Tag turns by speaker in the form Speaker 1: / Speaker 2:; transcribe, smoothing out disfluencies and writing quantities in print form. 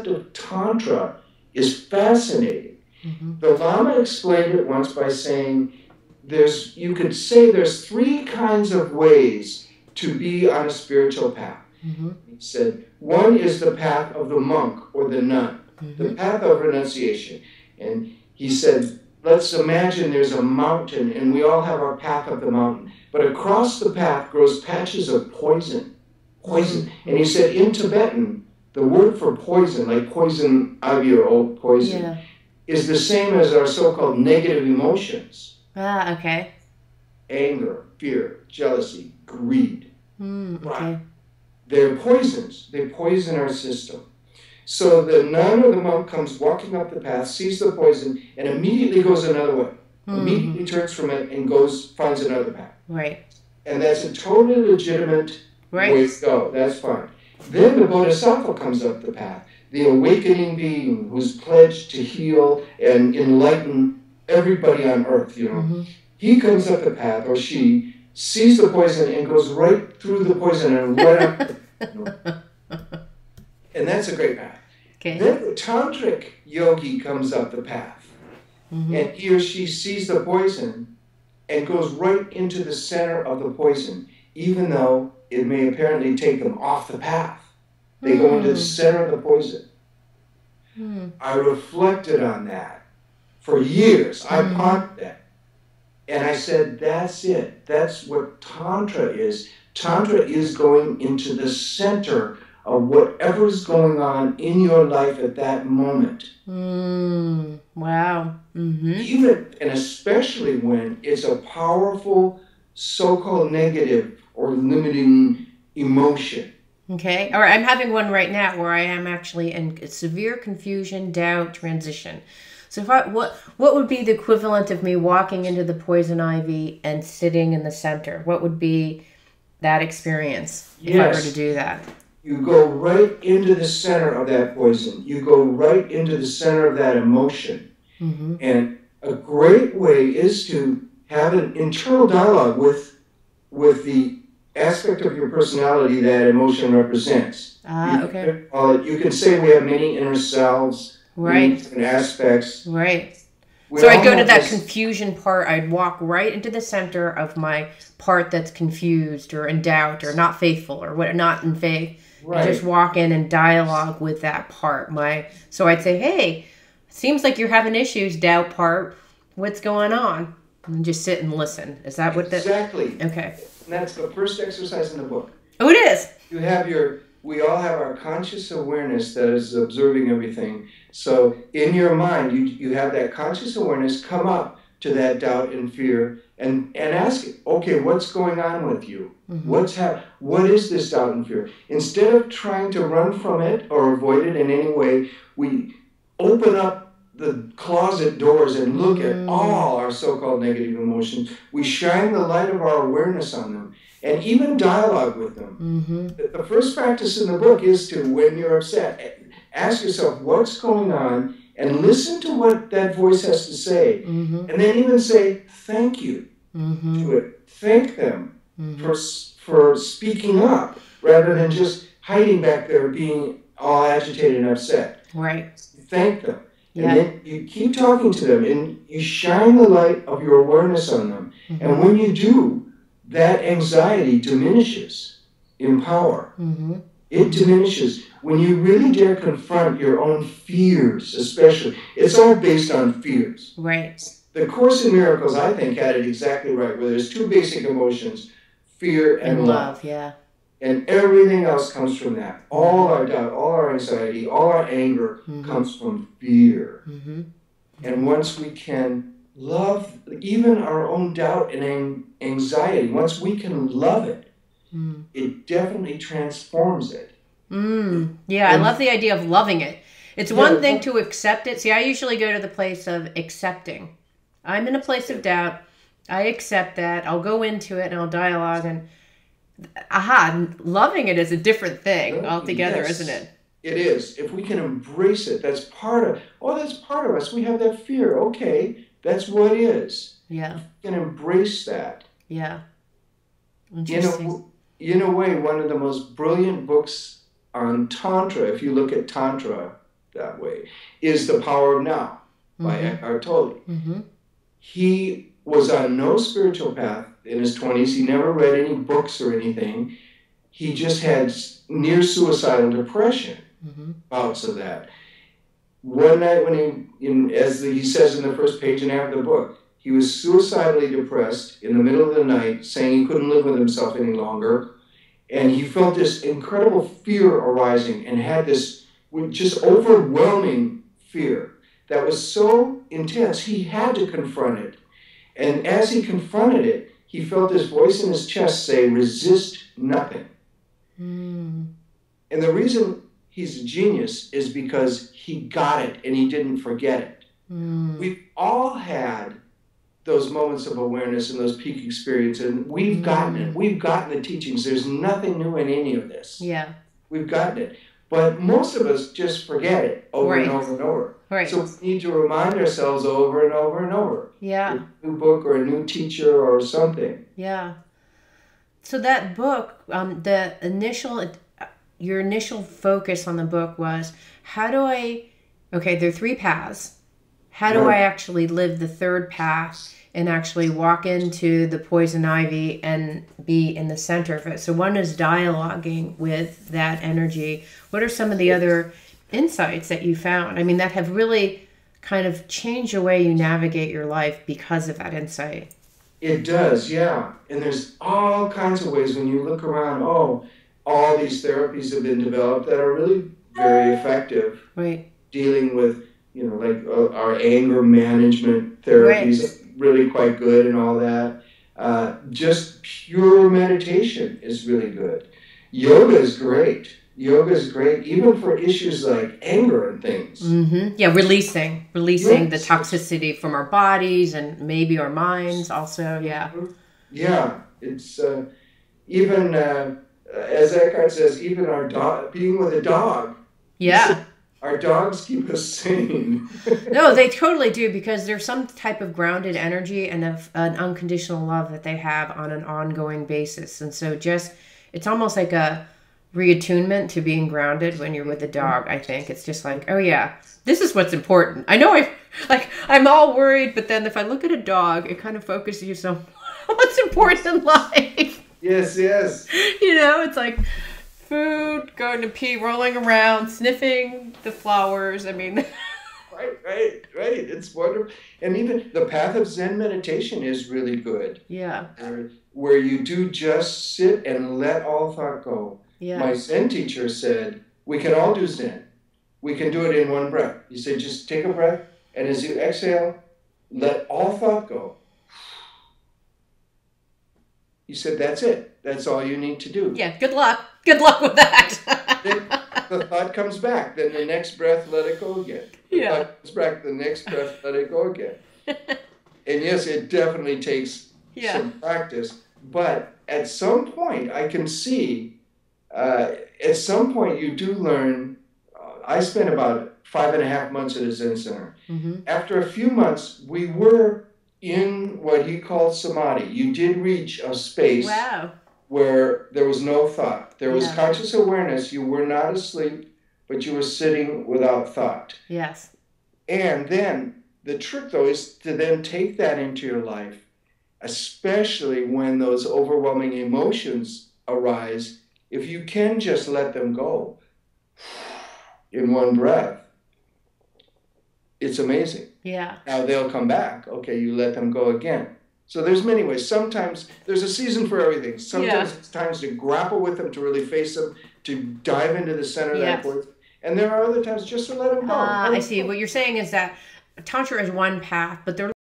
Speaker 1: of Tantra is fascinating.
Speaker 2: Mm-hmm.
Speaker 1: The Lama explained it once by saying you could say there's three kinds of ways to be on a spiritual path.
Speaker 2: Mm-hmm.
Speaker 1: He said, one is the path of the monk or the nun, the
Speaker 2: Mm-hmm.
Speaker 1: path of renunciation. And he said, let's imagine there's a mountain and we all have our path up the mountain. But across the path grows patches of poison.
Speaker 2: Mm-hmm.
Speaker 1: And he said in Tibetan, the word for poison, like poison ivy or old poison,
Speaker 2: Yeah.
Speaker 1: is the same as our so-called negative emotions.
Speaker 2: Ah, okay.
Speaker 1: Anger, fear, jealousy, greed.
Speaker 2: Okay.
Speaker 1: They're poisons. They poison our system. So the nun or the monk comes walking up the path, sees the poison, and immediately goes another way. Immediately turns from it and finds another path.
Speaker 2: Right.
Speaker 1: And that's a totally legitimate way to go. That's fine. Then the Bodhisattva comes up the path, the awakening being who's pledged to heal and enlighten everybody on earth,
Speaker 2: Mm-hmm.
Speaker 1: He comes up the path, or she, sees the poison and goes right through the poison and right up. And that's a great path.
Speaker 2: Okay.
Speaker 1: Then the tantric yogi comes up the path, and he or she sees the poison and goes right into the center of the poison, even though it may apparently take them off the path. They go into the center of the poison. I reflected on that for years. I pondered that. And I said, that's it. That's what Tantra is. Tantra is going into the center of whatever's going on in your life at that moment.
Speaker 2: Wow. Mm-hmm.
Speaker 1: Even and especially when it's a powerful so-called negative or limiting emotion.
Speaker 2: Okay. All right. I'm having one right now where I am actually in severe confusion, doubt, transition. So what would be the equivalent of me walking into the poison ivy and sitting in the center? What would be that experience if I were to do that?
Speaker 1: You go right into the center of that poison. You go right into the center of that emotion. And a great way is to have an internal dialogue with the aspect of your personality that emotion represents.
Speaker 2: Okay.
Speaker 1: You can say we have many inner selves,
Speaker 2: right,
Speaker 1: different aspects.
Speaker 2: Right. So I'd go to that confusion part. I'd walk right into the center of my part that's confused or in doubt or not faithful or what, not in faith. Right. Just walk in and dialogue with that part. So I'd say, hey, seems like you're having issues, doubt part. What's going on? And just sit and listen. Is that what that?
Speaker 1: Exactly.
Speaker 2: Okay.
Speaker 1: And that's the first exercise in the book.
Speaker 2: Oh, it is.
Speaker 1: We all have our conscious awareness that is observing everything. So in your mind, you have that conscious awareness come up to that doubt and fear and ask it, okay, what's going on with you? What is this doubt and fear? Instead of trying to run from it or avoid it in any way, we open up the closet doors and look at all our so-called negative emotions. We shine the light of our awareness on them and even dialogue with them. The first practice in the book is to, when you're upset, ask yourself what's going on and listen to what that voice has to say. And then even say thank you to it. Thank them for speaking up rather than just hiding back there being all agitated and upset.
Speaker 2: Right.
Speaker 1: Thank them. And then you keep talking to them and you shine the light of your awareness on them. And when you do, that anxiety diminishes in power. It diminishes. When you really dare confront your own fears, especially, it's all based on fears.
Speaker 2: Right.
Speaker 1: The Course in Miracles, I think, had it exactly right, where there's two basic emotions, fear and love.
Speaker 2: Yeah.
Speaker 1: And everything else comes from that. All our doubt, all our anxiety, all our anger comes from fear. And once we can love even our own doubt and anxiety, once we can love it, it definitely transforms it.
Speaker 2: Yeah, I love the idea of loving it. It's one thing to accept it. See, I usually go to the place of accepting. I'm in a place of doubt. I accept that. I'll go into it and I'll dialogue and loving it is a different thing altogether, isn't it?
Speaker 1: It is. If we can embrace it, that's part of us. We have that fear. Okay, that's what is.
Speaker 2: Yeah.
Speaker 1: We can embrace that.
Speaker 2: Yeah. Interesting.
Speaker 1: In a way, one of the most brilliant books on Tantra, if you look at Tantra, that way, is The Power of Now by Eckhart Tolle. He was on no spiritual path in his 20s. He never read any books or anything. He just had near suicidal depression, bouts of that. One night when as he says in the first page and a half of the book, he was suicidally depressed in the middle of the night, saying he couldn't live with himself any longer. And he felt this incredible fear arising and had this just overwhelming fear that was so intense, he had to confront it. And as he confronted it, he felt this voice in his chest say, resist nothing. And the reason he's a genius is because he got it and he didn't forget it. We've all had those moments of awareness and those peak experiences, and we've gotten it. We've gotten the teachings. There's nothing new in any of this.
Speaker 2: Yeah.
Speaker 1: We've gotten it. But most of us just forget it over and over and over. So we need to remind ourselves over and over and over.
Speaker 2: Yeah.
Speaker 1: With a new book or a new teacher or something.
Speaker 2: Yeah. So that book, your initial focus on the book was, there are 3 paths. How do I actually live the third path and actually walk into the poison ivy and be in the center of it? So one is dialoguing with that energy. What are some of the other insights that you found? I mean, that have really kind of changed the way you navigate your life because of that insight.
Speaker 1: It does, yeah. And there's all kinds of ways when you look around, all these therapies have been developed that are really very effective. Dealing with, our anger management therapies, really quite good and all that. Just pure meditation is really good. Yoga is great. Yoga is great, even for issues like anger and things.
Speaker 2: Yeah, releasing the toxicity from our bodies and maybe our minds also, yeah.
Speaker 1: Yeah, it's even, as Eckhart says, even our dog, being with a dog.
Speaker 2: Yeah.
Speaker 1: Our dogs keep us sane.
Speaker 2: No, they totally do, because there's some type of grounded energy and an unconditional love that they have on an ongoing basis. And so it's almost like a reattunement to being grounded when you're with a dog, I think. It's just like, oh yeah, this is what's important. I know I'm all worried, but then if I look at a dog, it kind of focuses you on what's important in life.
Speaker 1: Yes.
Speaker 2: It's like food, going to pee, rolling around, sniffing the flowers. I mean,
Speaker 1: right. It's wonderful. And even the path of Zen meditation is really good.
Speaker 2: Yeah.
Speaker 1: Where you do just sit and let all thought go.
Speaker 2: Yeah.
Speaker 1: My Zen teacher said, we can all do Zen. We can do it in one breath. He said, just take a breath, and as you exhale, let all thought go. He said, that's it. That's all you need to do.
Speaker 2: Yeah, good luck. Good luck with that.
Speaker 1: Then the thought comes back. Then the next breath, let it go again. The thought comes back. The next breath, let it go again. And yes, it definitely takes some practice. But at some point, I can see, at some point you do learn. I spent about 5.5 months at a Zen center. After a few months, we were in what he called samadhi. You did reach a space where there was no thought. There was conscious awareness. You were not asleep, but you were sitting without thought.
Speaker 2: Yes.
Speaker 1: And then the trick, though, is to then take that into your life, especially when those overwhelming emotions arise. If you can just let them go in one breath, it's amazing.
Speaker 2: Yeah.
Speaker 1: Now they'll come back. Okay, you let them go again. So there's many ways. Sometimes there's a season for everything. Sometimes it's times to grapple with them, to really face them, to dive into the center of that voice. And there are other times just to let them go.
Speaker 2: I see. What you're saying is that Tantra is one path, but there